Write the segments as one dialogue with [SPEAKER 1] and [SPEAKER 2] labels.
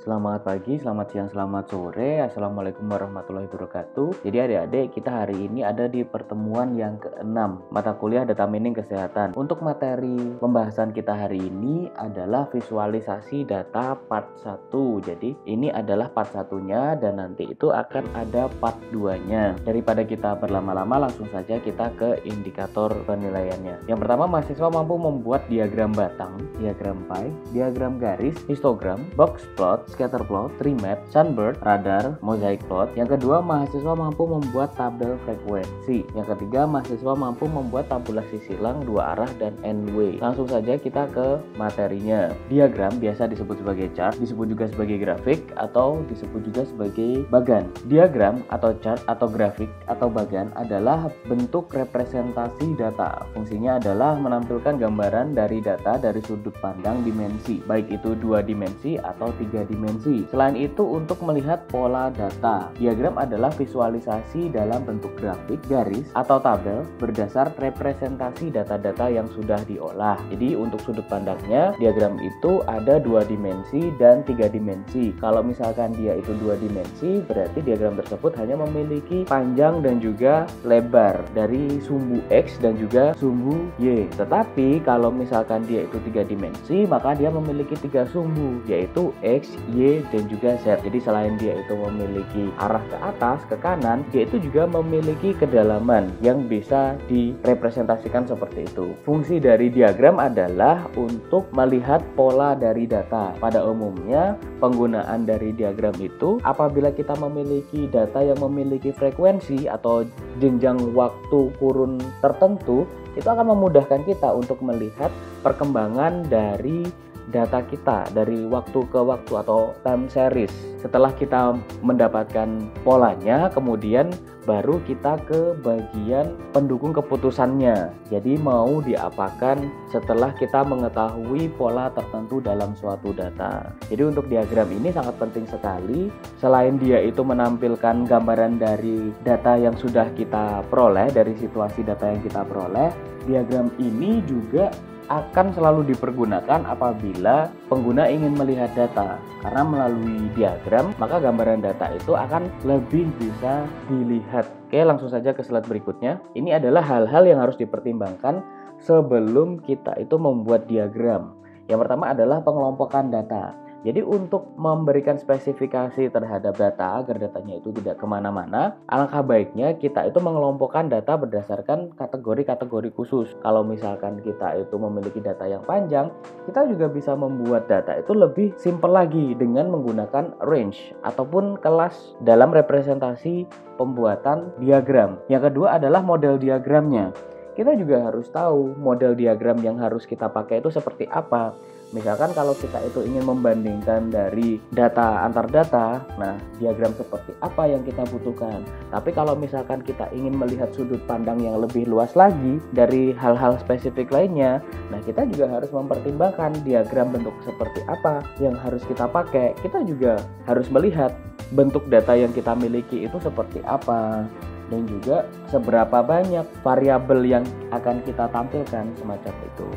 [SPEAKER 1] Selamat pagi, selamat siang, selamat sore. Assalamualaikum warahmatullahi wabarakatuh. Jadi adik-adik, kita hari ini ada di pertemuan yang ke-6 mata kuliah Data Mining Kesehatan. Untuk materi pembahasan kita hari ini adalah visualisasi data part 1. Jadi ini adalah part 1-nya dan nanti itu akan ada part 2-nya. Daripada kita berlama-lama, langsung saja kita ke indikator penilaiannya. Yang pertama, mahasiswa mampu membuat diagram batang, diagram pie, diagram garis, histogram, box plot, scatter plot, tree map, sunbird, radar, mosaic plot. Yang kedua, mahasiswa mampu membuat tabel frekuensi. Yang ketiga, mahasiswa mampu membuat tabulasi silang dua arah dan n-way. Langsung saja kita ke materinya. Diagram biasa disebut sebagai chart, disebut juga sebagai grafik, atau disebut juga sebagai bagan. Diagram atau chart atau grafik atau bagan adalah bentuk representasi data. Fungsinya adalah menampilkan gambaran dari data dari sudut pandang dimensi, baik itu 2 dimensi atau 3 dimensi. Selain itu, untuk melihat pola data, diagram adalah visualisasi dalam bentuk grafik, garis, atau tabel berdasar representasi data-data yang sudah diolah. Jadi untuk sudut pandangnya, diagram itu ada 2 dimensi dan 3 dimensi. Kalau misalkan dia itu 2 dimensi, berarti diagram tersebut hanya memiliki panjang dan juga lebar dari sumbu X dan juga sumbu Y. Tetapi kalau misalkan dia itu 3 dimensi, maka dia memiliki 3 sumbu, yaitu X, Y, dan juga Z. Jadi selain dia itu memiliki arah ke atas, ke kanan, dia itu juga memiliki kedalaman yang bisa direpresentasikan seperti itu. Fungsi dari diagram adalah untuk melihat pola dari data. Pada umumnya, penggunaan dari diagram itu apabila kita memiliki data yang memiliki frekuensi atau jenjang waktu kurun tertentu, itu akan memudahkan kita untuk melihat perkembangan dari data kita dari waktu ke waktu atau time series. Setelah kita mendapatkan polanya, kemudian baru kita ke bagian pendukung keputusannya. Jadi mau diapakan setelah kita mengetahui pola tertentu dalam suatu data. Jadi untuk diagram ini sangat penting sekali. Selain dia itu menampilkan gambaran dari data yang sudah kita peroleh, dari situasi data yang kita peroleh, diagram ini juga akan selalu dipergunakan apabila pengguna ingin melihat data, karena melalui diagram maka gambaran data itu akan lebih bisa dilihat. Oke, langsung saja ke slide berikutnya. Ini adalah hal-hal yang harus dipertimbangkan sebelum kita itu membuat diagram. Yang pertama adalah pengelompokan data. Jadi untuk memberikan spesifikasi terhadap data agar datanya itu tidak kemana-mana, alangkah baiknya kita itu mengelompokkan data berdasarkan kategori-kategori khusus. Kalau misalkan kita itu memiliki data yang panjang, kita juga bisa membuat data itu lebih simpel lagi dengan menggunakan range ataupun kelas dalam representasi pembuatan diagram. Yang kedua adalah model diagramnya. Kita juga harus tahu model diagram yang harus kita pakai itu seperti apa. Misalkan kalau kita itu ingin membandingkan dari data antar data, nah diagram seperti apa yang kita butuhkan. Tapi kalau misalkan kita ingin melihat sudut pandang yang lebih luas lagi dari hal-hal spesifik lainnya, nah kita juga harus mempertimbangkan diagram bentuk seperti apa yang harus kita pakai. Kita juga harus melihat bentuk data yang kita miliki itu seperti apa, dan juga seberapa banyak variabel yang akan kita tampilkan semacam itu.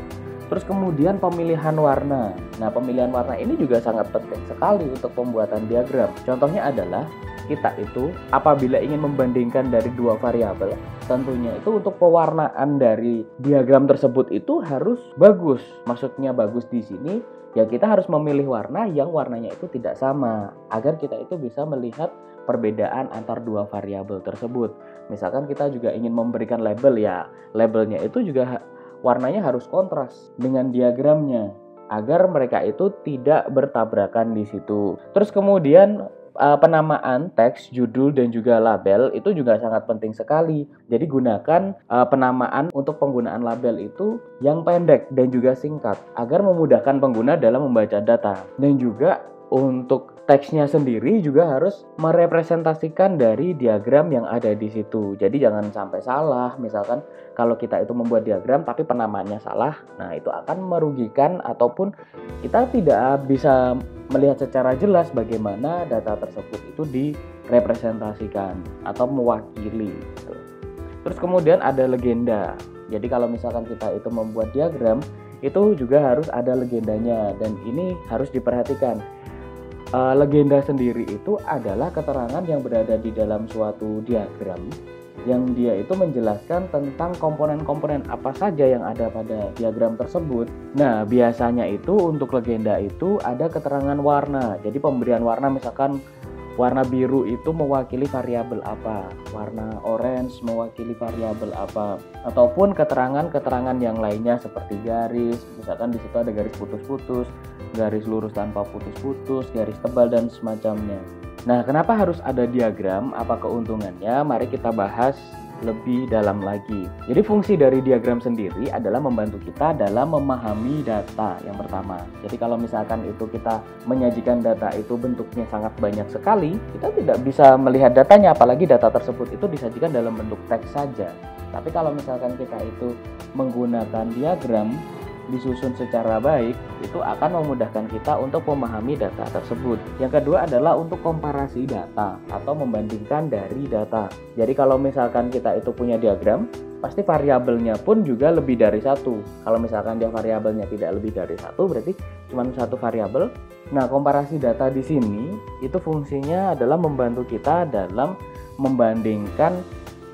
[SPEAKER 1] Terus kemudian pemilihan warna. Nah, pemilihan warna ini juga sangat penting sekali untuk pembuatan diagram. Contohnya adalah kita itu apabila ingin membandingkan dari 2 variabel, tentunya itu untuk pewarnaan dari diagram tersebut itu harus bagus. Maksudnya bagus di sini ya kita harus memilih warna yang warnanya itu tidak sama agar kita itu bisa melihat perbedaan antar 2 variabel tersebut. Misalkan kita juga ingin memberikan label, ya labelnya itu juga warnanya harus kontras dengan diagramnya agar mereka itu tidak bertabrakan di situ. Terus kemudian penamaan teks, judul, dan juga label itu juga sangat penting sekali. Jadi gunakan penamaan untuk penggunaan label itu yang pendek dan juga singkat agar memudahkan pengguna dalam membaca data. Dan juga untuk teksnya sendiri juga harus merepresentasikan dari diagram yang ada di situ. Jadi jangan sampai salah. Misalkan kalau kita itu membuat diagram tapi penamaannya salah, nah itu akan merugikan ataupun kita tidak bisa melihat secara jelas bagaimana data tersebut itu direpresentasikan atau mewakili. Terus kemudian ada legenda. Jadi kalau misalkan kita itu membuat diagram, itu juga harus ada legendanya dan ini harus diperhatikan. Legenda sendiri itu adalah keterangan yang berada di dalam suatu diagram yang dia itu menjelaskan tentang komponen-komponen apa saja yang ada pada diagram tersebut. Nah, biasanya itu untuk legenda itu ada keterangan warna. Jadi pemberian warna, misalkan warna biru itu mewakili variabel apa, warna orange mewakili variabel apa, ataupun keterangan-keterangan yang lainnya seperti garis, misalkan di situ ada garis putus-putus, garis lurus tanpa putus-putus, garis tebal dan semacamnya. Nah, kenapa harus ada diagram? Apa keuntungannya? Mari kita bahas lebih dalam lagi. Jadi fungsi dari diagram sendiri adalah membantu kita dalam memahami data yang pertama. Jadi kalau misalkan itu kita menyajikan data itu bentuknya sangat banyak sekali, kita tidak bisa melihat datanya, apalagi data tersebut itu disajikan dalam bentuk teks saja. Tapi kalau misalkan kita itu menggunakan diagram disusun secara baik, itu akan memudahkan kita untuk memahami data tersebut. Yang kedua adalah untuk komparasi data atau membandingkan dari data. Jadi kalau misalkan kita itu punya diagram, pasti variabelnya pun juga lebih dari satu. Kalau misalkan dia variabelnya tidak lebih dari satu, berarti cuma satu variabel. Nah, komparasi data di sini itu fungsinya adalah membantu kita dalam membandingkan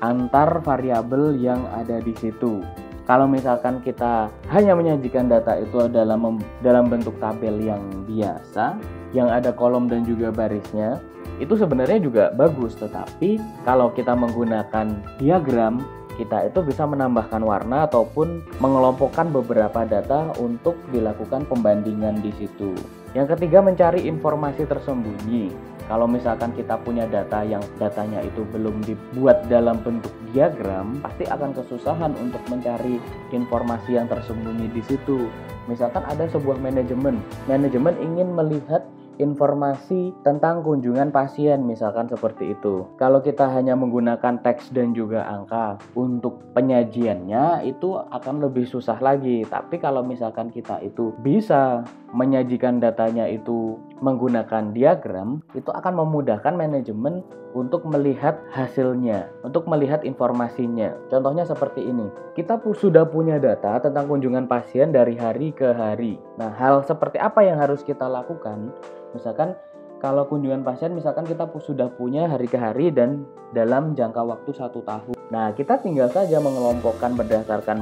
[SPEAKER 1] antar variabel yang ada di situ. Kalau misalkan kita hanya menyajikan data itu dalam bentuk tabel yang biasa, yang ada kolom dan juga barisnya, itu sebenarnya juga bagus. Tetapi kalau kita menggunakan diagram, kita itu bisa menambahkan warna ataupun mengelompokkan beberapa data untuk dilakukan pembandingan di situ. Yang ketiga, mencari informasi tersembunyi. Kalau misalkan kita punya data yang datanya itu belum dibuat dalam bentuk diagram, pasti akan kesusahan untuk mencari informasi yang tersembunyi di situ. Misalkan ada sebuah manajemen ingin melihat informasi tentang kunjungan pasien, misalkan seperti itu. Kalau kita hanya menggunakan teks dan juga angka untuk penyajiannya, itu akan lebih susah lagi. Tapi kalau misalkan kita itu bisa menyajikan datanya itu menggunakan diagram, itu akan memudahkan manajemen untuk melihat hasilnya, untuk melihat informasinya. Contohnya seperti ini, kita sudah punya data tentang kunjungan pasien dari hari ke hari. Nah, hal seperti apa yang harus kita lakukan? Misalkan kalau kunjungan pasien, misalkan kita sudah punya hari ke hari dan dalam jangka waktu 1 tahun. Nah, kita tinggal saja mengelompokkan berdasarkan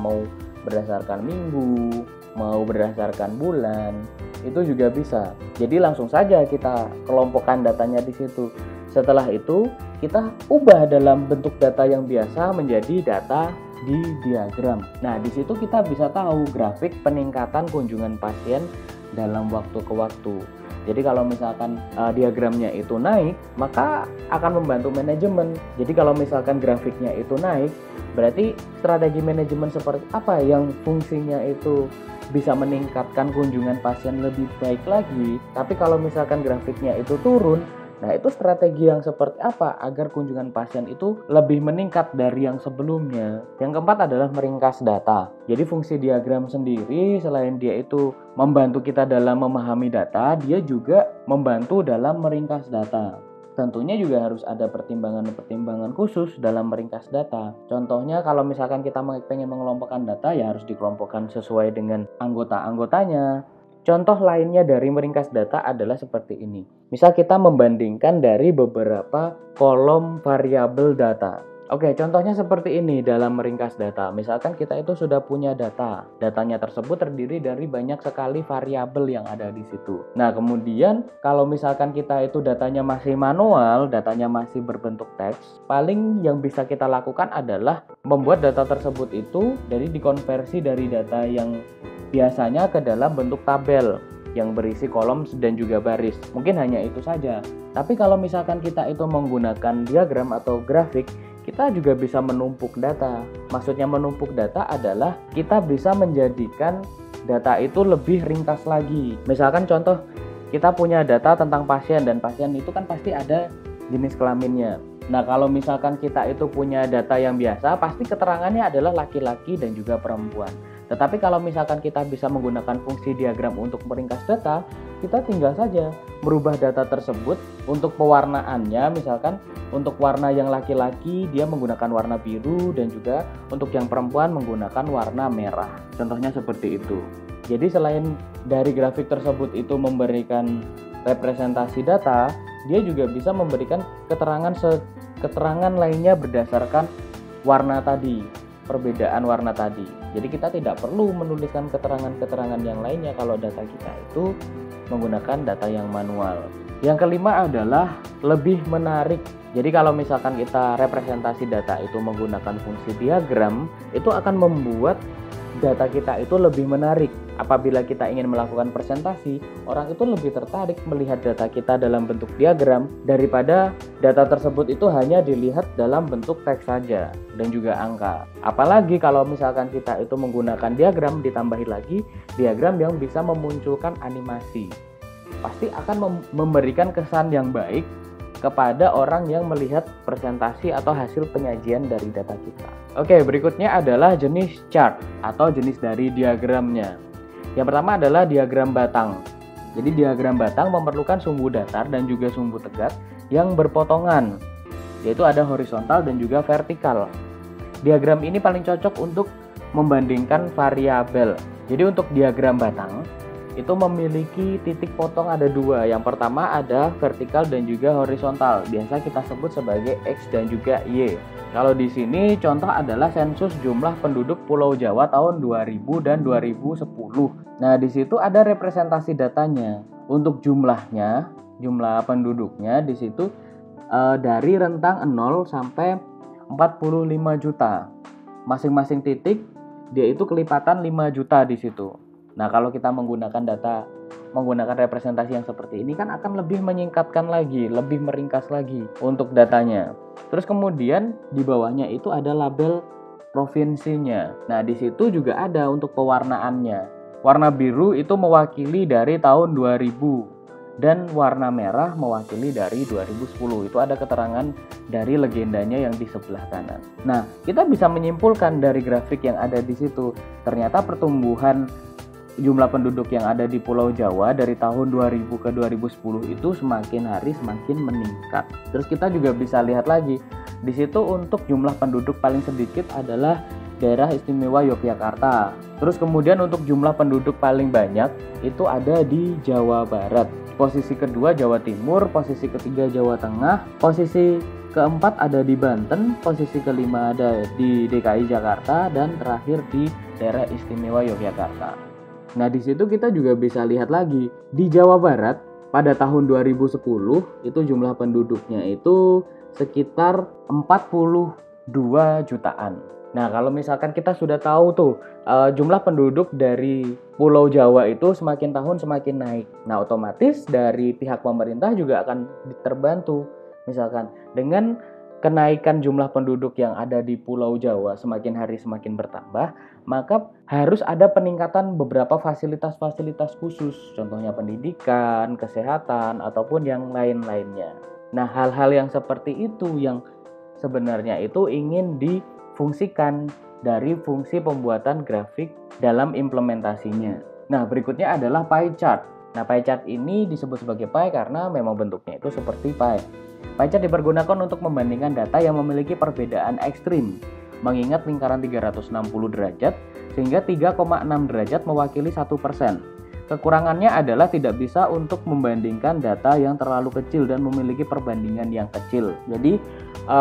[SPEAKER 1] minggu, mau berdasarkan bulan, itu juga bisa. Jadi langsung saja kita kelompokkan datanya di situ. Setelah itu kita ubah dalam bentuk data yang biasa menjadi data di diagram. Nah, di situ kita bisa tahu grafik peningkatan kunjungan pasien dalam waktu ke waktu. Jadi kalau misalkan diagramnya itu naik, maka akan membantu manajemen. Jadi kalau misalkan grafiknya itu naik, berarti strategi manajemen seperti apa yang fungsinya itu bisa meningkatkan kunjungan pasien lebih baik lagi. Tapi kalau misalkan grafiknya itu turun, nah itu strategi yang seperti apa agar kunjungan pasien itu lebih meningkat dari yang sebelumnya. Yang keempat adalah meringkas data. Jadi fungsi diagram sendiri selain dia itu membantu kita dalam memahami data, dia juga membantu dalam meringkas data. Tentunya juga harus ada pertimbangan-pertimbangan khusus dalam meringkas data. Contohnya kalau misalkan kita pengen mengelompokkan data, ya harus dikelompokkan sesuai dengan anggota-anggotanya. Contoh lainnya dari meringkas data adalah seperti ini. Misal kita membandingkan dari beberapa kolom variabel data. Oke, contohnya seperti ini dalam meringkas data. Misalkan kita itu sudah punya data. Datanya tersebut terdiri dari banyak sekali variabel yang ada di situ. Nah, kemudian kalau misalkan kita itu datanya masih manual, datanya masih berbentuk teks, paling yang bisa kita lakukan adalah membuat data tersebut itu dikonversi dari data yang biasanya ke dalam bentuk tabel yang berisi kolom dan juga baris. Mungkin hanya itu saja. Tapi kalau misalkan kita itu menggunakan diagram atau grafik, kita juga bisa menumpuk data. Maksudnya menumpuk data adalah kita bisa menjadikan data itu lebih ringkas lagi. Misalkan contoh, kita punya data tentang pasien dan pasien itu kan pasti ada jenis kelaminnya. Nah, kalau misalkan kita itu punya data yang biasa, pasti keterangannya adalah laki-laki dan juga perempuan. Tetapi kalau misalkan kita bisa menggunakan fungsi diagram untuk meringkas data, kita tinggal saja merubah data tersebut untuk pewarnaannya. Misalkan untuk warna yang laki-laki dia menggunakan warna biru dan juga untuk yang perempuan menggunakan warna merah. Contohnya seperti itu. Jadi selain dari grafik tersebut itu memberikan representasi data, dia juga bisa memberikan keterangan lainnya berdasarkan warna tadi, perbedaan warna tadi. Jadi kita tidak perlu menuliskan keterangan-keterangan yang lainnya kalau data kita itu menggunakan data yang manual. Yang kelima adalah lebih menarik. Jadi kalau misalkan kita representasi data itu menggunakan fungsi diagram, itu akan membuat data kita itu lebih menarik. Apabila kita ingin melakukan presentasi, orang itu lebih tertarik melihat data kita dalam bentuk diagram daripada data tersebut itu hanya dilihat dalam bentuk teks saja dan juga angka. Apalagi kalau misalkan kita itu menggunakan diagram, ditambahi lagi diagram yang bisa memunculkan animasi, pasti akan memberikan kesan yang baik kepada orang yang melihat presentasi atau hasil penyajian dari data kita. Oke, berikutnya adalah jenis chart atau jenis dari diagramnya. Yang pertama adalah diagram batang. Jadi diagram batang memerlukan sumbu datar dan juga sumbu tegak yang berpotongan, yaitu ada horizontal dan juga vertikal. Diagram ini paling cocok untuk membandingkan variabel. Jadi untuk diagram batang itu memiliki titik potong ada dua. Yang pertama ada vertikal dan juga horizontal. Biasa kita sebut sebagai X dan juga Y. Kalau di sini contoh adalah sensus jumlah penduduk Pulau Jawa tahun 2000 dan 2010. Nah, di situ ada representasi datanya. Untuk jumlahnya, jumlah penduduknya di situ dari rentang 0 sampai 45 juta. Masing-masing titik dia itu kelipatan 5 juta di situ. Nah, kalau kita menggunakan representasi yang seperti ini kan akan lebih menyingkatkan lagi, lebih meringkas lagi untuk datanya. Terus kemudian di bawahnya itu ada label provinsinya. Nah, di situ juga ada untuk pewarnaannya. Warna biru itu mewakili dari tahun 2000 dan warna merah mewakili dari 2010. Itu ada keterangan dari legendanya yang di sebelah kanan. Nah, kita bisa menyimpulkan dari grafik yang ada di situ, ternyata pertumbuhan jumlah penduduk yang ada di Pulau Jawa dari tahun 2000 ke 2010 itu semakin hari semakin meningkat. Terus kita juga bisa lihat lagi di situ untuk jumlah penduduk paling sedikit adalah daerah istimewa Yogyakarta. Terus kemudian untuk jumlah penduduk paling banyak itu ada di Jawa Barat. Posisi kedua Jawa Timur, posisi ketiga Jawa Tengah, posisi keempat ada di Banten, posisi kelima ada di DKI Jakarta, dan terakhir di daerah istimewa Yogyakarta. Nah, di situ kita juga bisa lihat lagi di Jawa Barat pada tahun 2010 itu jumlah penduduknya itu sekitar 42 jutaan. Nah, kalau misalkan kita sudah tahu tuh jumlah penduduk dari Pulau Jawa itu semakin tahun semakin naik. Nah, otomatis dari pihak pemerintah juga akan terbantu. Misalkan dengan kenaikan jumlah penduduk yang ada di Pulau Jawa semakin hari semakin bertambah, maka harus ada peningkatan beberapa fasilitas-fasilitas khusus, contohnya pendidikan, kesehatan, ataupun yang lain-lainnya. Nah, hal-hal yang seperti itu yang sebenarnya itu ingin difungsikan dari fungsi pembuatan grafik dalam implementasinya. Nah, berikutnya adalah pie chart. Nah, pie chart ini disebut sebagai pie karena memang bentuknya itu seperti pie. Pie chart dipergunakan untuk membandingkan data yang memiliki perbedaan ekstrim, mengingat lingkaran 360 derajat, sehingga 3,6 derajat mewakili 1%. Kekurangannya adalah tidak bisa untuk membandingkan data yang terlalu kecil dan memiliki perbandingan yang kecil. Jadi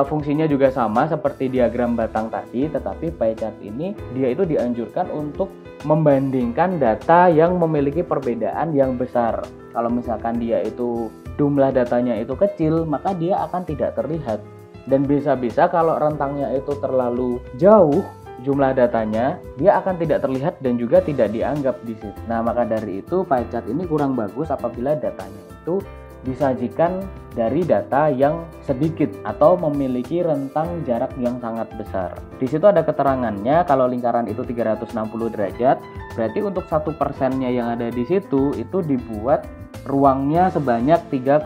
[SPEAKER 1] fungsinya juga sama seperti diagram batang tadi, tetapi pie chart ini dia itu dianjurkan untuk membandingkan data yang memiliki perbedaan yang besar. Kalau misalkan dia itu jumlah datanya itu kecil, maka dia akan tidak terlihat. Dan bisa-bisa kalau rentangnya itu terlalu jauh jumlah datanya, dia akan tidak terlihat dan juga tidak dianggap di situ. Nah, maka dari itu pie chart ini kurang bagus apabila datanya itu disajikan dari data yang sedikit atau memiliki rentang jarak yang sangat besar. Di situ ada keterangannya kalau lingkaran itu 360 derajat, berarti untuk 1%-nya yang ada di situ itu dibuat ruangnya sebanyak 3,6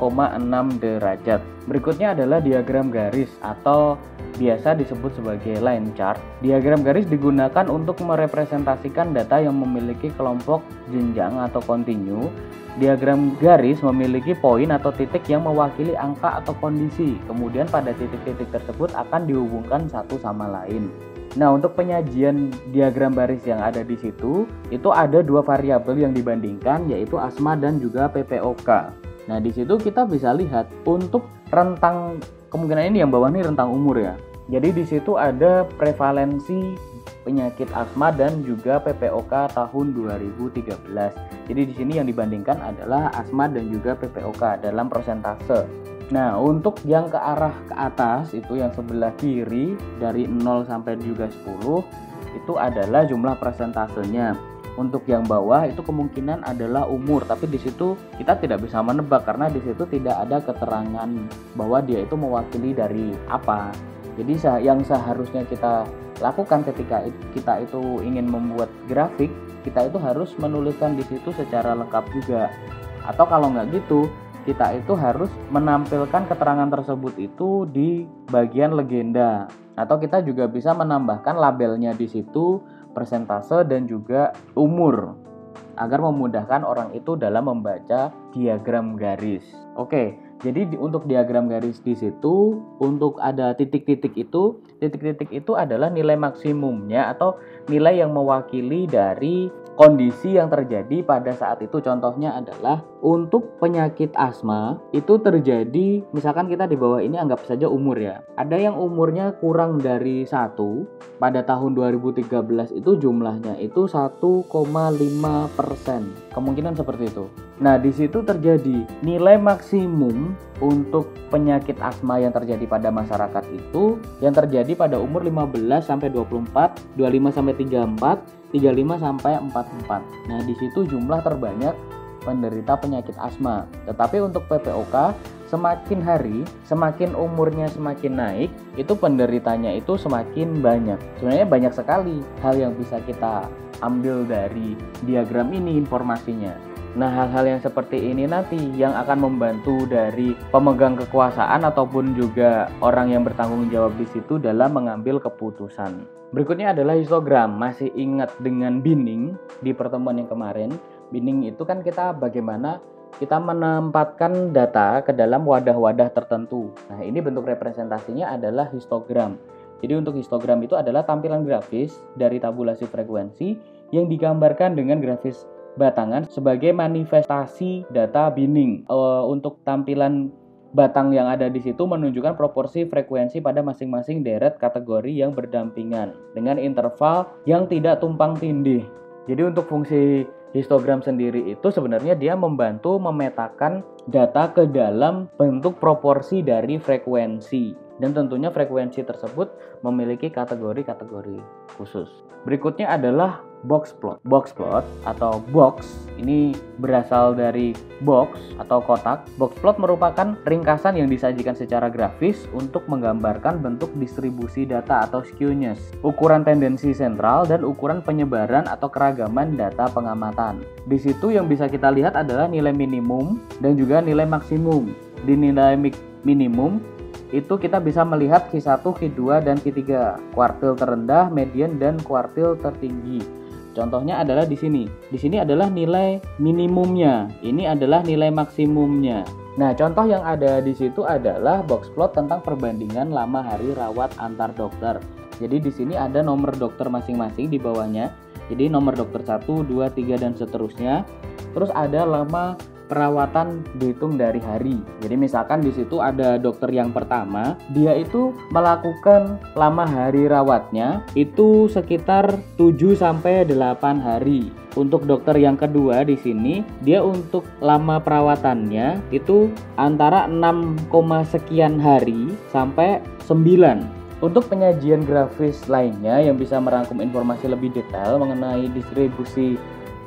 [SPEAKER 1] derajat. Berikutnya adalah diagram garis atau biasa disebut sebagai line chart. Diagram garis digunakan untuk merepresentasikan data yang memiliki kelompok jenjang atau kontinu. Diagram garis memiliki poin atau titik yang mewakili angka atau kondisi. Kemudian pada titik-titik tersebut akan dihubungkan satu sama lain. Nah, untuk penyajian diagram baris yang ada di situ, itu ada dua variabel yang dibandingkan, yaitu ASMA dan juga PPOK. Nah, di situ kita bisa lihat untuk rentang, kemungkinan ini yang bawah ini rentang umur ya. Jadi di situ ada prevalensi penyakit asma dan juga PPOK tahun 2013. Jadi di sini yang dibandingkan adalah asma dan juga PPOK dalam persentase. Nah, untuk yang ke arah ke atas itu yang sebelah kiri dari 0 sampai juga 10 itu adalah jumlah persentasenya. Untuk yang bawah itu kemungkinan adalah umur, tapi di situ kita tidak bisa menebak karena di situ tidak ada keterangan bahwa dia itu mewakili dari apa. Jadi yang seharusnya kita lakukan ketika kita itu ingin membuat grafik, kita itu harus menuliskan di situ secara lengkap juga. Atau kalau nggak gitu, kita itu harus menampilkan keterangan tersebut itu di bagian legenda. Atau kita juga bisa menambahkan labelnya di situ, persentase dan juga umur, agar memudahkan orang itu dalam membaca diagram garis. Oke, jadi untuk diagram garis di situ, untuk ada titik-titik itu adalah nilai maksimumnya atau nilai yang mewakili dari kondisi yang terjadi pada saat itu. Contohnya adalah untuk penyakit asma itu terjadi, misalkan kita di bawah ini anggap saja umur ya. Ada yang umurnya kurang dari 1, pada tahun 2013 itu jumlahnya itu 1,5%. Kemungkinan seperti itu. Nah, di situ terjadi nilai maksimum untuk penyakit asma yang terjadi pada masyarakat itu yang terjadi pada umur 15 sampai 24, 25 sampai 34, 35 sampai 44. Nah, di situ jumlah terbanyak penderita penyakit asma. Tetapi untuk PPOK, semakin hari, semakin umurnya semakin naik, itu penderitanya itu semakin banyak. Sebenarnya banyak sekali hal yang bisa kita ambil dari diagram ini informasinya. Nah, hal-hal yang seperti ini nanti yang akan membantu dari pemegang kekuasaan ataupun juga orang yang bertanggung jawab di situ dalam mengambil keputusan. Berikutnya adalah histogram. Masih ingat dengan binning di pertemuan yang kemarin? Binning itu kan kita bagaimana kita menempatkan data ke dalam wadah-wadah tertentu. Nah, ini bentuk representasinya adalah histogram. Jadi untuk histogram itu adalah tampilan grafis dari tabulasi frekuensi yang digambarkan dengan grafis batangan sebagai manifestasi data binning. Untuk tampilan batang yang ada di situ menunjukkan proporsi frekuensi pada masing-masing deret kategori yang berdampingan dengan interval yang tidak tumpang tindih. Jadi untuk fungsi histogram sendiri itu sebenarnya dia membantu memetakan data ke dalam bentuk proporsi dari frekuensi. Dan tentunya frekuensi tersebut memiliki kategori-kategori khusus. Berikutnya adalah box plot. Box plot atau box ini berasal dari box atau kotak. Box plot merupakan ringkasan yang disajikan secara grafis untuk menggambarkan bentuk distribusi data atau skewness, ukuran tendensi sentral, dan ukuran penyebaran atau keragaman data pengamatan. Di situ yang bisa kita lihat adalah nilai minimum dan juga nilai maksimum. Di nilai minimum itu kita bisa melihat Q1, Q2, dan Q3, kuartil terendah, median, dan kuartil tertinggi. Contohnya adalah di sini. Di sini adalah nilai minimumnya. Ini adalah nilai maksimumnya. Nah, contoh yang ada di situ adalah box plot tentang perbandingan lama hari rawat antar dokter. Jadi di sini ada nomor dokter masing-masing di bawahnya. Jadi nomor dokter 1, 2, 3, dan seterusnya. Terus ada lama perawatan dihitung dari hari. Jadi misalkan di situ ada dokter yang pertama, dia itu melakukan lama hari rawatnya itu sekitar 7 sampai 8 hari. Untuk dokter yang kedua di sini, dia untuk lama perawatannya itu antara 6, sekian hari sampai 9. Untuk penyajian grafis lainnya yang bisa merangkum informasi lebih detail mengenai distribusi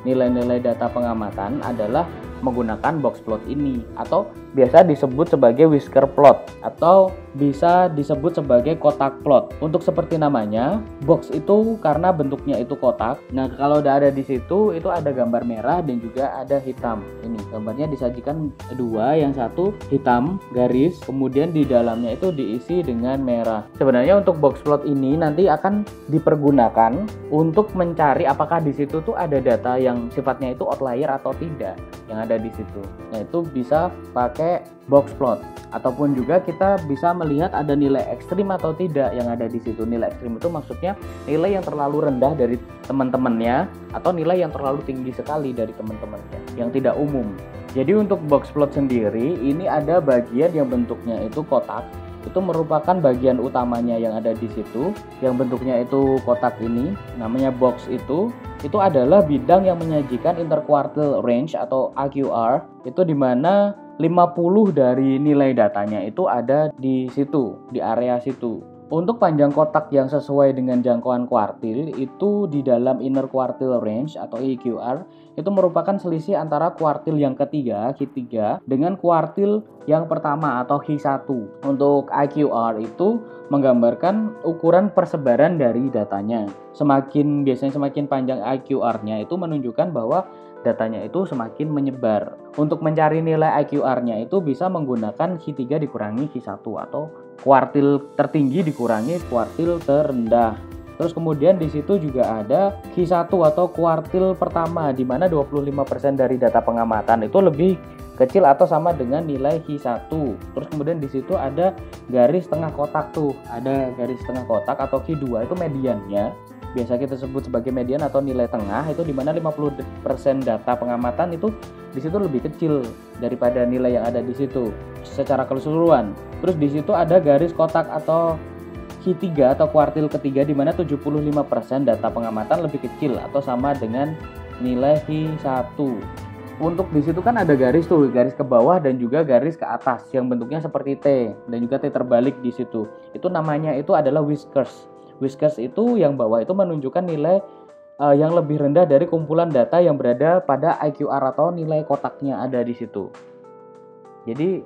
[SPEAKER 1] nilai-nilai data pengamatan adalah menggunakan box plot ini, atau biasa disebut sebagai whisker plot atau bisa disebut sebagai kotak plot. Untuk seperti namanya, box itu karena bentuknya itu kotak. Nah, kalau udah ada di situ itu ada gambar merah dan juga ada hitam. Ini gambarnya disajikan dua, yang satu hitam garis, kemudian di dalamnya itu diisi dengan merah. Sebenarnya untuk box plot ini nanti akan dipergunakan untuk mencari apakah di situ tuh ada data yang sifatnya itu outlier atau tidak yang ada di situ. Nah, itu bisa pakai pakai box plot, ataupun juga kita bisa melihat ada nilai ekstrim atau tidak yang ada di situ. Nilai ekstrim itu maksudnya nilai yang terlalu rendah dari teman-temannya atau nilai yang terlalu tinggi sekali dari teman-temannya yang tidak umum. Jadi untuk box plot sendiri ini ada bagian yang bentuknya itu kotak. Itu merupakan bagian utamanya yang ada di situ, yang bentuknya itu kotak ini, namanya box itu adalah bidang yang menyajikan interquartile range atau AQR, itu dimana 50 dari nilai datanya itu ada di situ, di area situ. Untuk panjang kotak yang sesuai dengan jangkauan kuartil itu di dalam inner quartile range atau IQR itu merupakan selisih antara kuartil yang ketiga, Q3 dengan kuartil yang pertama atau Q1. Untuk IQR itu menggambarkan ukuran persebaran dari datanya. Biasanya semakin panjang IQR-nya itu menunjukkan bahwa datanya itu semakin menyebar. Untuk mencari nilai IQR-nya itu bisa menggunakan Q3 dikurangi Q1 atau kuartil tertinggi dikurangi kuartil terendah. Terus kemudian di situ juga ada Q1 atau kuartil pertama di mana 25% dari data pengamatan itu lebih kecil atau sama dengan nilai Q1. Terus kemudian di situ ada garis tengah kotak tuh, ada garis tengah kotak atau Q2 itu mediannya. Biasa kita sebut sebagai median atau nilai tengah, itu di mana 50% data pengamatan itu di situ lebih kecil daripada nilai yang ada di situ secara keseluruhan. Terus di situ ada garis kotak atau Q3 atau kuartil ketiga di mana 75% data pengamatan lebih kecil atau sama dengan nilai Q1. Untuk di situ kan ada garis tuh, garis ke bawah dan juga garis ke atas yang bentuknya seperti T dan juga T terbalik di situ. Itu namanya itu adalah whiskers. Whiskers itu yang bawah itu menunjukkan nilai yang lebih rendah dari kumpulan data yang berada pada IQR atau nilai kotaknya ada di situ. Jadi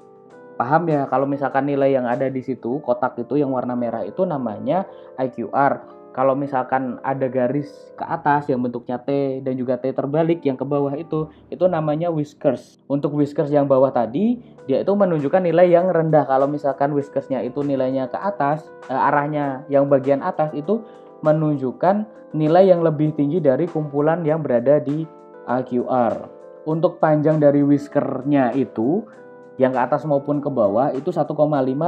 [SPEAKER 1] paham ya kalau misalkan nilai yang ada di situ, kotak itu yang warna merah itu namanya IQR. Kalau misalkan ada garis ke atas yang bentuknya T dan juga T terbalik yang ke bawah itu namanya whiskers. Untuk whiskers yang bawah tadi, dia itu menunjukkan nilai yang rendah. Kalau misalkan whiskersnya itu nilainya ke atas, arahnya yang bagian atas itu menunjukkan nilai yang lebih tinggi dari kumpulan yang berada di IQR. Untuk panjang dari whiskernya itu, yang ke atas maupun ke bawah itu 1,5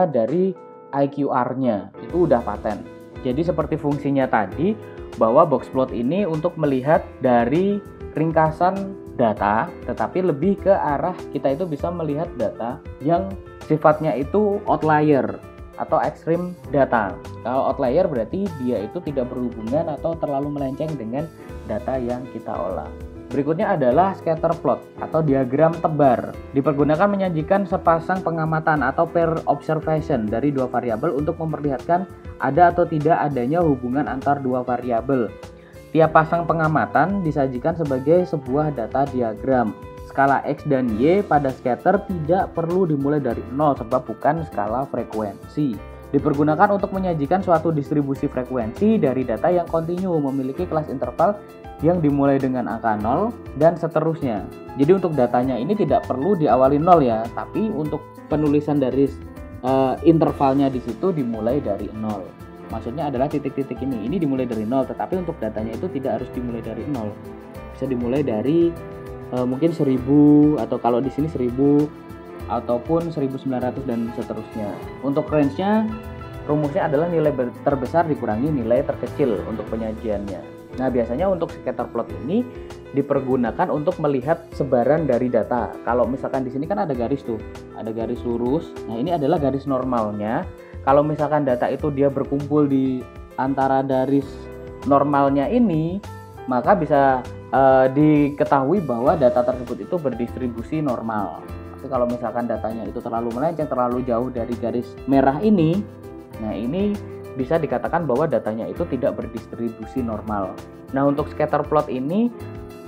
[SPEAKER 1] dari IQR-nya. Itu udah paten. Jadi seperti fungsinya tadi, bahwa box plot ini untuk melihat dari ringkasan data, tetapi lebih ke arah kita itu bisa melihat data yang sifatnya itu outlier atau extreme data. Kalau outlier berarti dia itu tidak berhubungan atau terlalu melenceng dengan data yang kita olah. Berikutnya adalah scatter plot atau diagram tebar. Dipergunakan menyajikan sepasang pengamatan atau pair observation dari dua variabel untuk memperlihatkan ada atau tidak adanya hubungan antar dua variabel. Tiap pasang pengamatan disajikan sebagai sebuah data diagram. Skala X dan Y pada scatter tidak perlu dimulai dari 0 sebab bukan skala frekuensi. Dipergunakan untuk menyajikan suatu distribusi frekuensi dari data yang kontinu memiliki kelas interval yang dimulai dengan angka 0 dan seterusnya. Jadi untuk datanya ini tidak perlu diawali 0 ya, tapi untuk penulisan dari intervalnya di situ dimulai dari 0. Maksudnya adalah titik-titik ini dimulai dari 0, tetapi untuk datanya itu tidak harus dimulai dari 0. Bisa dimulai dari mungkin 1000 atau kalau di sini 1000 ataupun 1900 dan seterusnya. Untuk range-nya rumusnya adalah nilai terbesar dikurangi nilai terkecil untuk penyajiannya. Nah, biasanya untuk scatter plot ini dipergunakan untuk melihat sebaran dari data. Kalau misalkan di sini kan ada garis tuh, ada garis lurus. Nah, ini adalah garis normalnya. Kalau misalkan data itu dia berkumpul di antara garis normalnya ini, maka bisa diketahui bahwa data tersebut itu berdistribusi normal. Tapi kalau misalkan datanya itu terlalu melenceng, terlalu jauh dari garis merah ini, nah ini bisa dikatakan bahwa datanya itu tidak berdistribusi normal. Nah, untuk scatter plot ini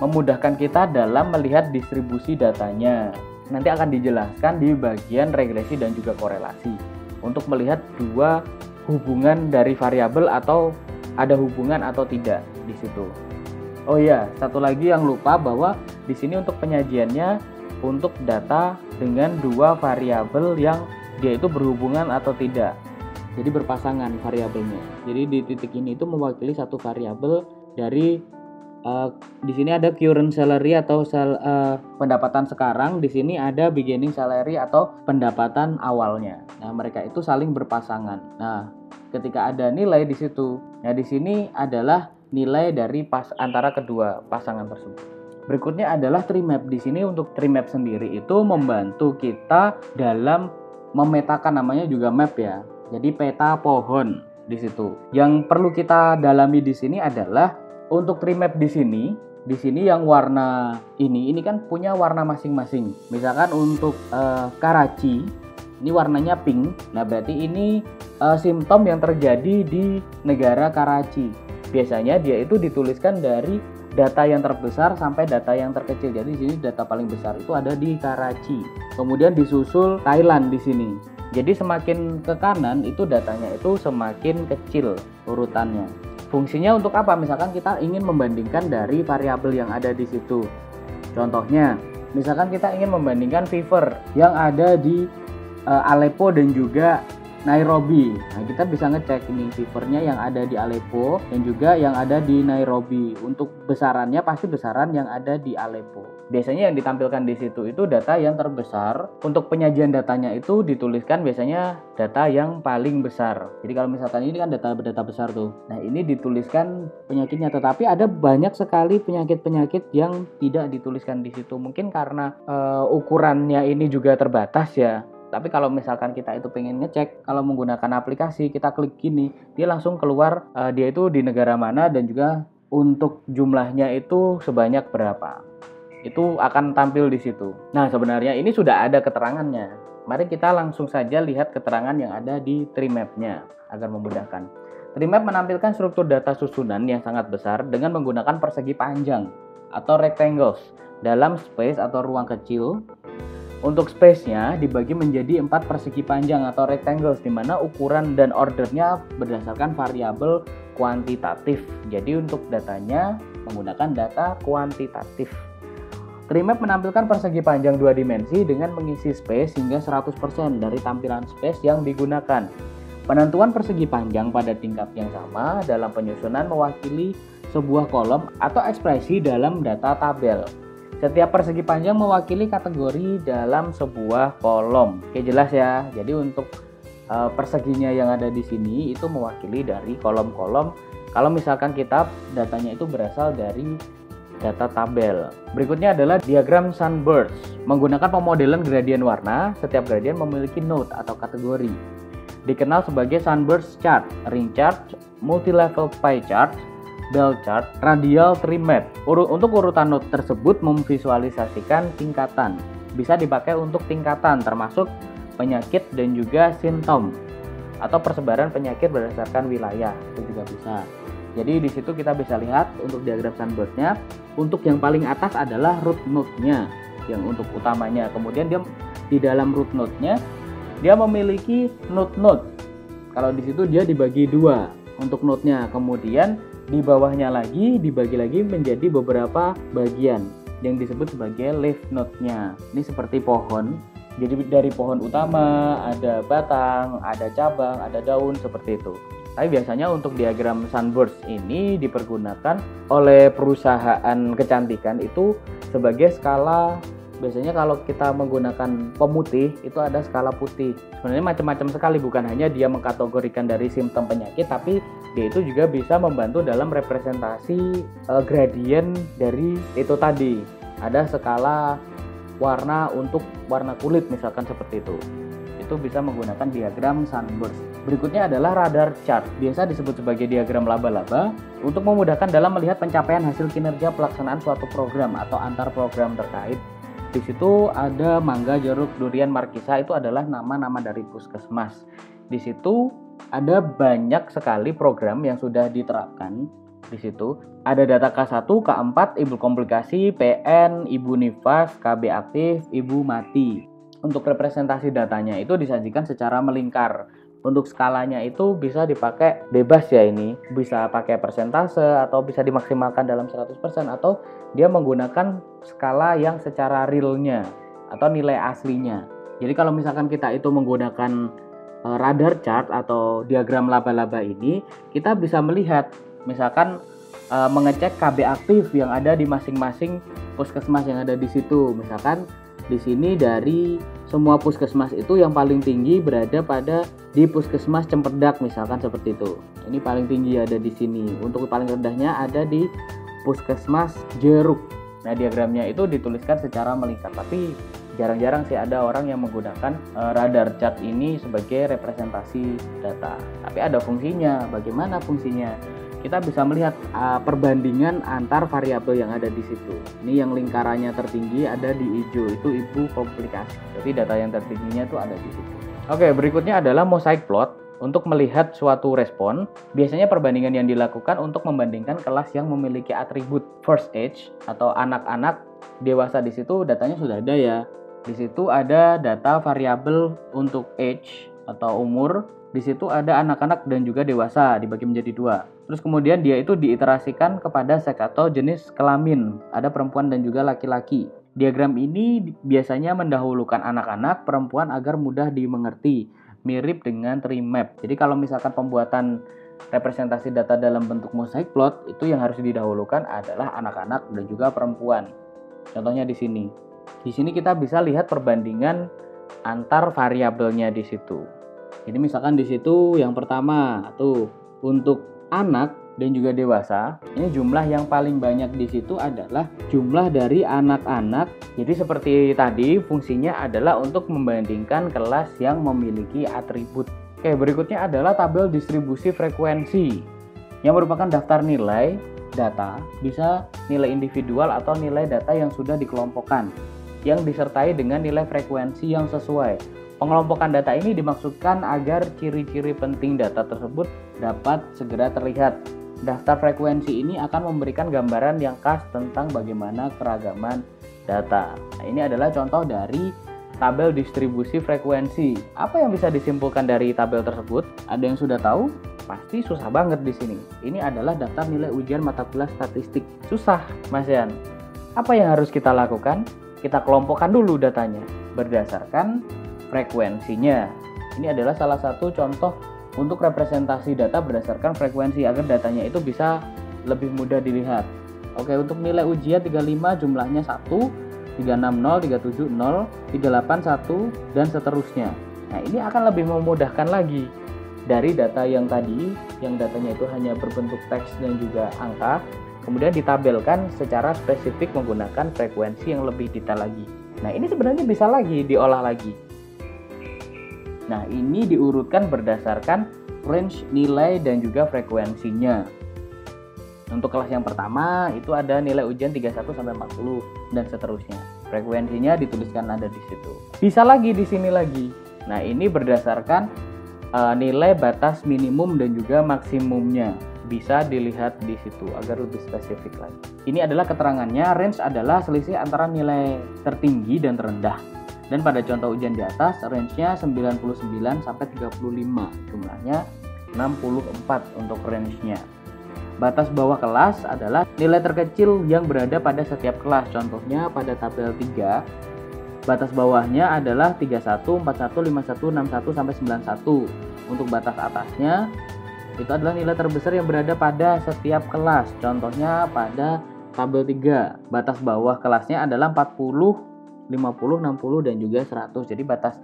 [SPEAKER 1] memudahkan kita dalam melihat distribusi datanya. Nanti akan dijelaskan di bagian regresi dan juga korelasi untuk melihat dua hubungan dari variabel atau ada hubungan atau tidak di situ. Oh iya, satu lagi yang lupa bahwa di sini untuk penyajiannya untuk data dengan dua variabel yang dia itu berhubungan atau tidak. Jadi berpasangan variabelnya. Jadi di titik ini itu mewakili satu variabel dari Di sini ada current salary atau pendapatan sekarang, di sini ada beginning salary atau pendapatan awalnya. Nah, mereka itu saling berpasangan. Nah, ketika ada nilai di situ, nah di sini adalah nilai dari antara kedua pasangan tersebut. Berikutnya adalah tree map. Di sini untuk tree map sendiri itu membantu kita dalam memetakan, namanya juga map ya. Jadi peta pohon di situ. Yang perlu kita dalami di sini adalah untuk tree map di sini yang warna ini kan punya warna masing-masing. Misalkan untuk Karachi ini warnanya pink. Nah, berarti ini simptom yang terjadi di negara Karachi. Biasanya dia itu dituliskan dari data yang terbesar sampai data yang terkecil. Jadi di sini data paling besar itu ada di Karachi. Kemudian disusul Thailand di sini. Jadi semakin ke kanan itu datanya itu semakin kecil urutannya. Fungsinya untuk apa? Misalkan kita ingin membandingkan dari variabel yang ada di situ. Contohnya, misalkan kita ingin membandingkan fever yang ada di Aleppo dan juga Nairobi. Nah, kita bisa ngecek ini fevernya yang ada di Aleppo dan juga yang ada di Nairobi. Untuk besarannya pasti besaran yang ada di Aleppo. Biasanya yang ditampilkan di situ itu data yang terbesar. Untuk penyajian datanya itu dituliskan biasanya data yang paling besar. Jadi kalau misalkan ini kan data besar tuh. Nah, ini dituliskan penyakitnya, tetapi ada banyak sekali penyakit-penyakit yang tidak dituliskan di situ. Mungkin karena ukurannya ini juga terbatas ya. Tapi kalau misalkan kita itu pengen ngecek, kalau menggunakan aplikasi, kita klik gini, dia langsung keluar dia itu di negara mana dan juga untuk jumlahnya itu sebanyak berapa. Itu akan tampil di situ. Nah, sebenarnya ini sudah ada keterangannya. Mari kita langsung saja lihat keterangan yang ada di tree map-nya agar memudahkan. Tree map menampilkan struktur data susunan yang sangat besar dengan menggunakan persegi panjang atau rectangles dalam space atau ruang kecil. Untuk space-nya dibagi menjadi 4 persegi panjang atau rectangles, di mana ukuran dan ordernya berdasarkan variabel kuantitatif. Jadi untuk datanya menggunakan data kuantitatif. Tree map menampilkan persegi panjang 2 dimensi dengan mengisi space hingga 100% dari tampilan space yang digunakan. Penentuan persegi panjang pada tingkat yang sama dalam penyusunan mewakili sebuah kolom atau ekspresi dalam data tabel. Setiap persegi panjang mewakili kategori dalam sebuah kolom. Oke, jelas ya. Jadi untuk perseginya yang ada di sini itu mewakili dari kolom-kolom. Kalau misalkan kita datanya itu berasal dari data tabel. Berikutnya adalah diagram sunburst. Menggunakan pemodelan gradien warna, setiap gradien memiliki node atau kategori. Dikenal sebagai sunburst chart, ring chart, multi-level pie chart, bell chart, radial tree map. Untuk urutan node tersebut memvisualisasikan tingkatan. Bisa dipakai untuk tingkatan termasuk penyakit dan juga simptom atau persebaran penyakit berdasarkan wilayah. Itu juga bisa. Jadi di situ kita bisa lihat untuk diagram sunburst-nya, untuk yang paling atas adalah root node-nya yang untuk utamanya. Kemudian dia di dalam root node-nya dia memiliki node-node. Kalau di situ dia dibagi 2 untuk node-nya. Kemudian di bawahnya lagi dibagi lagi menjadi beberapa bagian yang disebut sebagai leaf node-nya. Ini seperti pohon. Jadi dari pohon utama ada batang, ada cabang, ada daun seperti itu. Tapi biasanya untuk diagram sunburst ini dipergunakan oleh perusahaan kecantikan itu sebagai skala. Biasanya kalau kita menggunakan pemutih itu ada skala putih. Sebenarnya macam-macam sekali, bukan hanya dia mengkategorikan dari simptom penyakit, tapi dia itu juga bisa membantu dalam representasi gradien dari itu tadi. Ada skala warna untuk warna kulit misalkan seperti itu. Itu bisa menggunakan diagram sunburst. Berikutnya adalah radar chart, biasa disebut sebagai diagram laba-laba, untuk memudahkan dalam melihat pencapaian hasil kinerja pelaksanaan suatu program atau antar program terkait. Di situ ada mangga, jeruk, durian, markisa, itu adalah nama-nama dari puskesmas. Di situ ada banyak sekali program yang sudah diterapkan. Di situ ada data K1, K4, ibu komplikasi, PN, ibu nifas, KB aktif, ibu mati. Untuk representasi datanya itu disajikan secara melingkar. Untuk skalanya itu bisa dipakai bebas ya, ini bisa pakai persentase atau bisa dimaksimalkan dalam 100% atau dia menggunakan skala yang secara realnya atau nilai aslinya. Jadi kalau misalkan kita itu menggunakan radar chart atau diagram laba-laba ini, kita bisa melihat misalkan mengecek KB aktif yang ada di masing-masing puskesmas yang ada di situ. Misalkan di sini dari semua puskesmas itu yang paling tinggi berada di puskesmas Cempedak, misalkan seperti itu. Ini paling tinggi ada di sini. Untuk paling rendahnya ada di puskesmas Jeruk. Nah, diagramnya itu dituliskan secara melingkar, tapi jarang-jarang sih ada orang yang menggunakan radar chart ini sebagai representasi data. Tapi ada fungsinya. Bagaimana fungsinya? Kita bisa melihat perbandingan antar variabel yang ada di situ. Ini yang lingkarannya tertinggi ada di hijau, itu ibu komplikasi. Jadi data yang tertingginya itu ada di situ. Oke, berikutnya adalah mosaic plot. Untuk melihat suatu respon, biasanya perbandingan yang dilakukan untuk membandingkan kelas yang memiliki atribut first age atau anak-anak dewasa. Di situ datanya sudah ada ya. Di situ ada data variabel untuk age atau umur. Di situ ada anak-anak dan juga dewasa dibagi menjadi dua. Terus kemudian dia itu diiterasikan kepada seks atau jenis kelamin. Ada perempuan dan juga laki-laki. Diagram ini biasanya mendahulukan anak-anak, perempuan agar mudah dimengerti. Mirip dengan tree map. Jadi kalau misalkan pembuatan representasi data dalam bentuk mosaic plot, itu yang harus didahulukan adalah anak-anak dan juga perempuan. Contohnya di sini. Di sini kita bisa lihat perbandingan antar variabelnya di situ. Jadi misalkan di situ yang pertama tuh untuk anak dan juga dewasa, ini jumlah yang paling banyak di situ adalah jumlah dari anak-anak. Jadi seperti tadi, fungsinya adalah untuk membandingkan kelas yang memiliki atribut. Oke, berikutnya adalah tabel distribusi frekuensi yang merupakan daftar nilai data, bisa nilai individual atau nilai data yang sudah dikelompokkan, yang disertai dengan nilai frekuensi yang sesuai. Pengelompokan data ini dimaksudkan agar ciri-ciri penting data tersebut dapat segera terlihat. Daftar frekuensi ini akan memberikan gambaran yang khas tentang bagaimana keragaman data. Nah, ini adalah contoh dari tabel distribusi frekuensi. Apa yang bisa disimpulkan dari tabel tersebut? Ada yang sudah tahu? Pasti susah banget di sini. Ini adalah daftar nilai ujian mata kuliah statistik. Susah, Mas Yan. Apa yang harus kita lakukan? Kita kelompokkan dulu datanya berdasarkan frekuensinya. Ini adalah salah satu contoh untuk representasi data berdasarkan frekuensi agar datanya itu bisa lebih mudah dilihat. Oke, untuk nilai ujian 35 jumlahnya 1, 360, 370, 381 dan seterusnya. Nah, ini akan lebih memudahkan lagi dari data yang tadi, yang datanya itu hanya berbentuk teks dan juga angka, kemudian ditabelkan secara spesifik menggunakan frekuensi yang lebih detail lagi. Nah, ini sebenarnya bisa lagi diolah lagi. Nah, ini diurutkan berdasarkan range nilai dan juga frekuensinya. Untuk kelas yang pertama itu ada nilai ujian 31 sampai 40 dan seterusnya. Frekuensinya dituliskan ada di situ. Bisa lagi di sini lagi. Nah, ini berdasarkan nilai batas minimum dan juga maksimumnya. Bisa dilihat di situ agar lebih spesifik lagi. Ini adalah keterangannya. Range adalah selisih antara nilai tertinggi dan terendah. Dan pada contoh ujian di atas, range-nya 99 sampai 35, jumlahnya 64 untuk range-nya. Batas bawah kelas adalah nilai terkecil yang berada pada setiap kelas. Contohnya pada tabel 3, batas bawahnya adalah 31, 41, 51, 61 sampai 91. Untuk batas atasnya itu adalah nilai terbesar yang berada pada setiap kelas. Contohnya pada tabel 3, batas bawah kelasnya adalah 40, 50, 60 dan juga 100. Jadi batas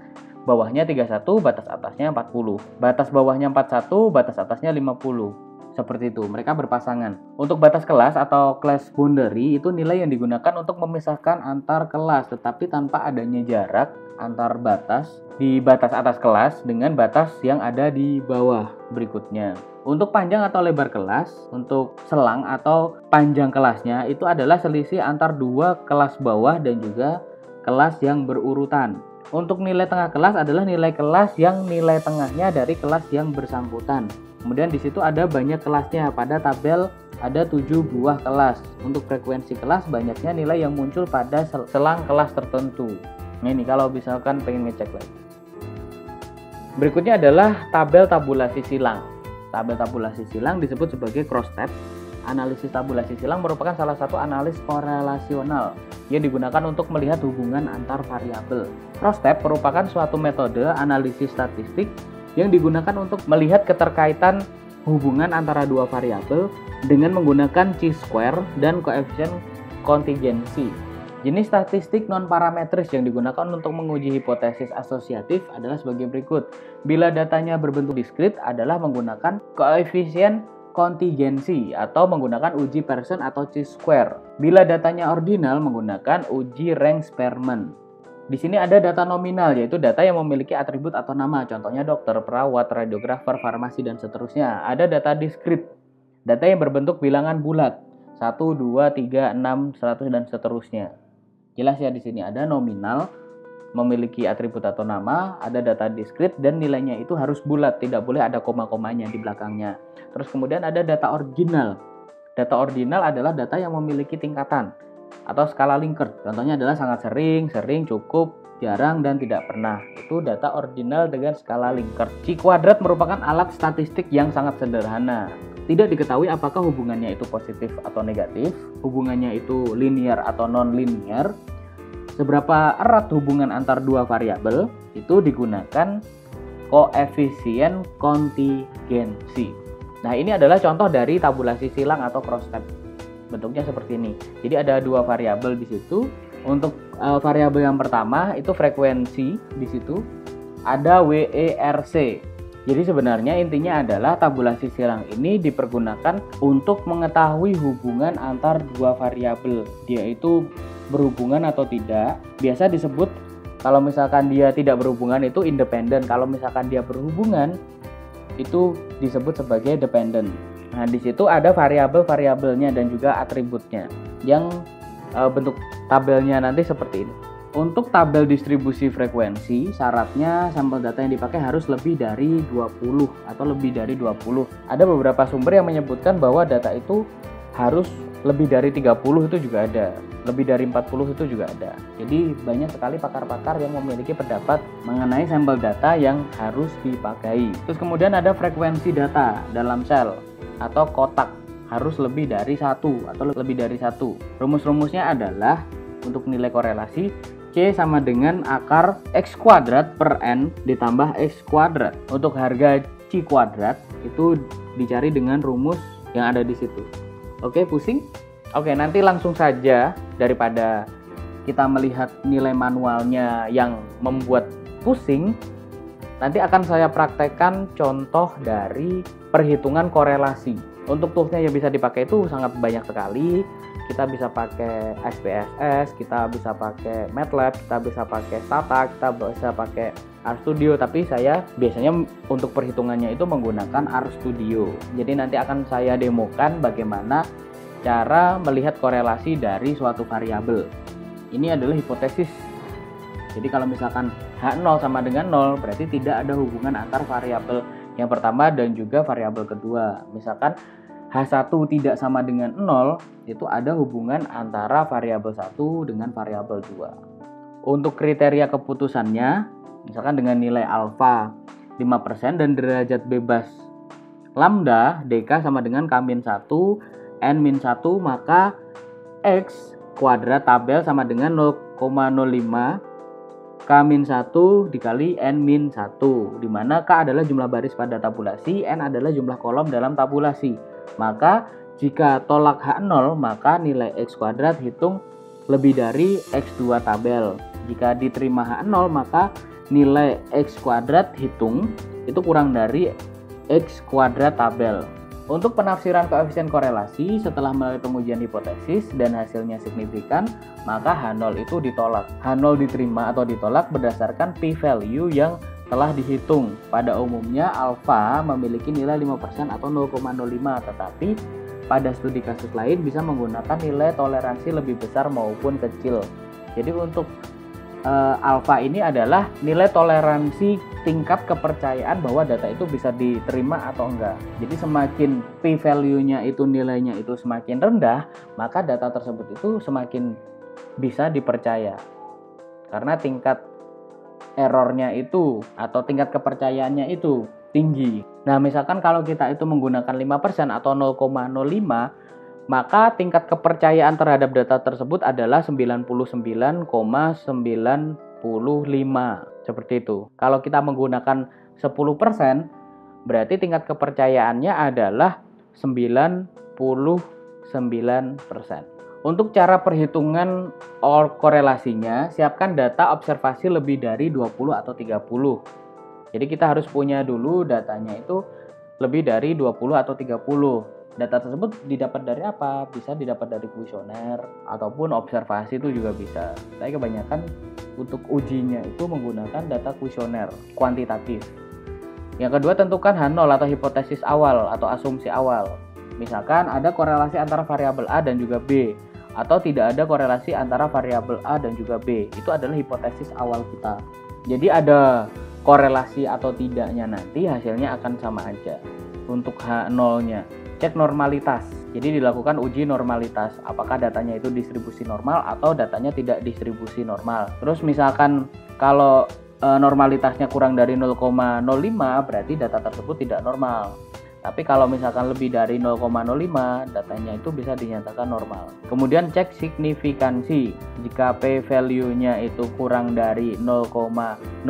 [SPEAKER 1] bawahnya 31, batas atasnya 40. Batas bawahnya 41, batas atasnya 50. Seperti itu, mereka berpasangan. Untuk batas kelas atau class boundary itu nilai yang digunakan untuk memisahkan antar kelas, tetapi tanpa adanya jarak antar batas di batas atas kelas dengan batas yang ada di bawah berikutnya. Untuk panjang atau lebar kelas, untuk selang atau panjang kelasnya itu adalah selisih antar dua kelas bawah dan juga kelas yang berurutan. Untuk nilai tengah kelas adalah nilai kelas yang nilai tengahnya dari kelas yang bersangkutan. Kemudian di situ ada banyak kelasnya. Pada tabel ada 7 buah kelas. Untuk frekuensi kelas banyaknya nilai yang muncul pada selang kelas tertentu. Nah, ini kalau misalkan pengen ngecek lagi. Berikutnya adalah tabel tabulasi silang. Tabel tabulasi silang disebut sebagai cross-tab. Analisis tabulasi silang merupakan salah satu analis korelasional yang digunakan untuk melihat hubungan antar variabel. Cross-tab merupakan suatu metode analisis statistik yang digunakan untuk melihat keterkaitan hubungan antara dua variabel dengan menggunakan chi-square dan koefisien kontingensi. Jenis statistik non-parametris yang digunakan untuk menguji hipotesis asosiatif adalah sebagai berikut. Bila datanya berbentuk diskrit adalah menggunakan koefisien kontingensi atau menggunakan uji Pearson atau chi-square. Bila datanya ordinal menggunakan uji Rank-Spearman. Di sini ada data nominal, yaitu data yang memiliki atribut atau nama, contohnya dokter, perawat, radiografer, farmasi, dan seterusnya. Ada data diskrit, data yang berbentuk bilangan bulat, 1, 2, 3, 6, 100, dan seterusnya. Jelas ya, di sini ada nominal, memiliki atribut atau nama, ada data diskrit, dan nilainya itu harus bulat, tidak boleh ada koma-komanya di belakangnya. Terus kemudian ada data ordinal. Data ordinal adalah data yang memiliki tingkatan atau skala Likert. Contohnya adalah sangat sering, cukup, jarang, dan tidak pernah. Itu data ordinal dengan skala Likert. Chi kuadrat merupakan alat statistik yang sangat sederhana. Tidak diketahui apakah hubungannya itu positif atau negatif, hubungannya itu linear atau non-linear, seberapa erat hubungan antar dua variabel, itu digunakan koefisien kontingensi. Nah, ini adalah contoh dari tabulasi silang atau cross step. Bentuknya seperti ini. Jadi ada dua variabel di situ. Untuk variabel yang pertama itu frekuensi di situ. Ada WERC. Jadi sebenarnya intinya adalah tabulasi silang ini dipergunakan untuk mengetahui hubungan antar dua variabel. Dia itu berhubungan atau tidak. Biasa disebut kalau misalkan dia tidak berhubungan itu independen. Kalau misalkan dia berhubungan itu disebut sebagai dependent. Nah, di situ ada variabel-variabelnya dan juga atributnya. Yang bentuk tabelnya nanti seperti ini. Untuk tabel distribusi frekuensi, syaratnya sampel data yang dipakai harus lebih dari 20 atau lebih dari 20. Ada beberapa sumber yang menyebutkan bahwa data itu harus lebih dari 30, itu juga ada. Lebih dari 40 itu juga ada. Jadi banyak sekali pakar-pakar yang memiliki pendapat mengenai sampel data yang harus dipakai. Terus kemudian ada frekuensi data dalam sel atau kotak, harus lebih dari 1 atau lebih dari 1. Rumus-rumusnya adalah untuk nilai korelasi C sama dengan akar X kuadrat per N ditambah X kuadrat. Untuk harga Chi kuadrat itu dicari dengan rumus yang ada di situ. Oke, pusing? Oke, nanti langsung saja daripada kita melihat nilai manualnya yang membuat pusing, nanti akan saya praktekkan contoh dari perhitungan korelasi. Untuk toolsnya yang bisa dipakai itu sangat banyak sekali. Kita bisa pakai SPSS, kita bisa pakai MATLAB, kita bisa pakai Stata, kita bisa pakai RStudio. Tapi saya biasanya untuk perhitungannya itu menggunakan RStudio. Jadi nanti akan saya demokan bagaimana cara melihat korelasi dari suatu variabel. Ini adalah hipotesis. Jadi kalau misalkan H0 sama dengan 0, berarti tidak ada hubungan antar variabel yang pertama dan juga variabel kedua. Misalkan H1 tidak sama dengan 0, itu ada hubungan antara variabel 1 dengan variabel 2. Untuk kriteria keputusannya, misalkan dengan nilai alfa 5% dan derajat bebas lambda dk sama dengan K-1, N-1, maka X kuadrat tabel sama dengan 0,05 K-1 dikali N-1, di mana K adalah jumlah baris pada tabulasi, N adalah jumlah kolom dalam tabulasi. Maka jika tolak H0, maka nilai X kuadrat hitung lebih dari X2 tabel. Jika diterima H0, maka nilai X kuadrat hitung itu kurang dari X kuadrat tabel. Untuk penafsiran koefisien korelasi setelah melalui pengujian hipotesis dan hasilnya signifikan, maka H0 itu ditolak. H0 diterima atau ditolak berdasarkan p-value yang telah dihitung. Pada umumnya alfa memiliki nilai 5% atau 0,05, tetapi pada studi kasus lain bisa menggunakan nilai toleransi lebih besar maupun kecil. Jadi untuk alfa ini adalah nilai toleransi tingkat kepercayaan bahwa data itu bisa diterima atau enggak. Jadi semakin p-value-nya itu nilainya itu semakin rendah, maka data tersebut itu semakin bisa dipercaya. Karena tingkat errornya itu atau tingkat kepercayaannya itu tinggi. Nah, misalkan kalau kita itu menggunakan 5% atau 0,05, maka tingkat kepercayaan terhadap data tersebut adalah 99,95. Seperti itu. Kalau kita menggunakan 10%, berarti tingkat kepercayaannya adalah 99%. Untuk cara perhitungan korelasinya, siapkan data observasi lebih dari 20 atau 30. Jadi kita harus punya dulu datanya itu lebih dari 20 atau 30. Data tersebut didapat dari apa? Bisa didapat dari kuesioner ataupun observasi itu juga bisa. Tapi kebanyakan untuk ujinya itu menggunakan data kuesioner kuantitatif. Yang kedua, tentukan H0 atau hipotesis awal atau asumsi awal. Misalkan ada korelasi antara variabel A dan juga B, atau tidak ada korelasi antara variabel A dan juga B. Itu adalah hipotesis awal kita. Jadi ada korelasi atau tidaknya nanti hasilnya akan sama aja. Untuk H0-nya, cek normalitas. Jadi dilakukan uji normalitas. Apakah datanya itu distribusi normal atau datanya tidak distribusi normal. Terus misalkan kalau normalitasnya kurang dari 0,05 berarti data tersebut tidak normal. Tapi kalau misalkan lebih dari 0,05 datanya itu bisa dinyatakan normal. Kemudian cek signifikansi. Jika p value-nya itu kurang dari 0,05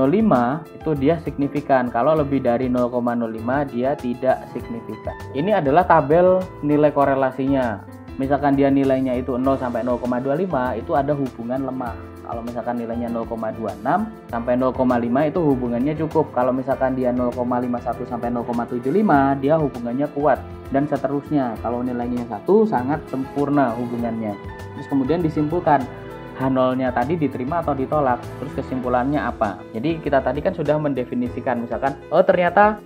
[SPEAKER 1] itu dia signifikan. Kalau lebih dari 0,05 dia tidak signifikan. Ini adalah tabel nilai korelasinya. Misalkan dia nilainya itu 0 sampai 0,25 itu ada hubungan lemah. Kalau misalkan nilainya 0,26 sampai 0,5 itu hubungannya cukup. Kalau misalkan dia 0,51 sampai 0,75 dia hubungannya kuat dan seterusnya. Kalau nilainya 1 sangat sempurna hubungannya. Terus kemudian disimpulkan H0-nya tadi diterima atau ditolak. Terus kesimpulannya apa? Jadi kita tadi kan sudah mendefinisikan misalkan ternyata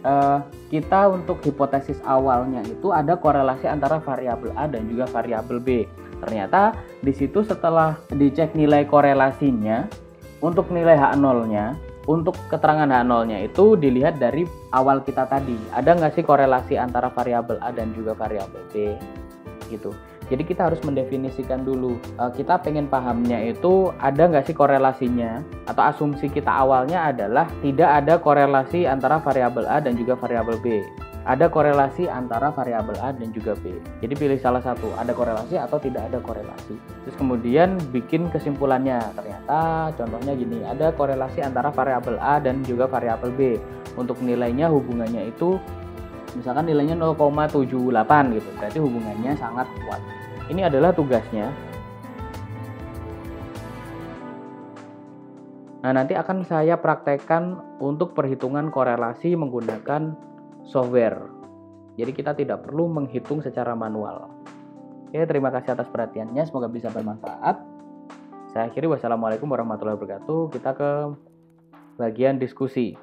[SPEAKER 1] kita untuk hipotesis awalnya itu ada korelasi antara variabel A dan juga variabel B. Ternyata di situ setelah dicek nilai korelasinya untuk nilai H0-nya, untuk keterangan H0-nya itu dilihat dari awal kita tadi. Ada nggak sih korelasi antara variabel A dan juga variabel B? Gitu. Jadi kita harus mendefinisikan dulu. Kita pengen pahamnya itu ada nggak sih korelasinya? Atau asumsi kita awalnya adalah tidak ada korelasi antara variabel A dan juga variabel B. Ada korelasi antara variabel A dan juga B. Jadi pilih salah satu, ada korelasi atau tidak ada korelasi. Terus kemudian bikin kesimpulannya. Ternyata contohnya gini, ada korelasi antara variabel A dan juga variabel B. Untuk nilainya hubungannya itu misalkan nilainya 0,78 gitu. Berarti hubungannya sangat kuat. Ini adalah tugasnya. Nah, nanti akan saya praktekkan untuk perhitungan korelasi menggunakan software. Jadi kita tidak perlu menghitung secara manual. Oke, terima kasih atas perhatiannya. Semoga bisa bermanfaat. Saya akhiri, wassalamualaikum warahmatullahi wabarakatuh. Kita ke bagian diskusi.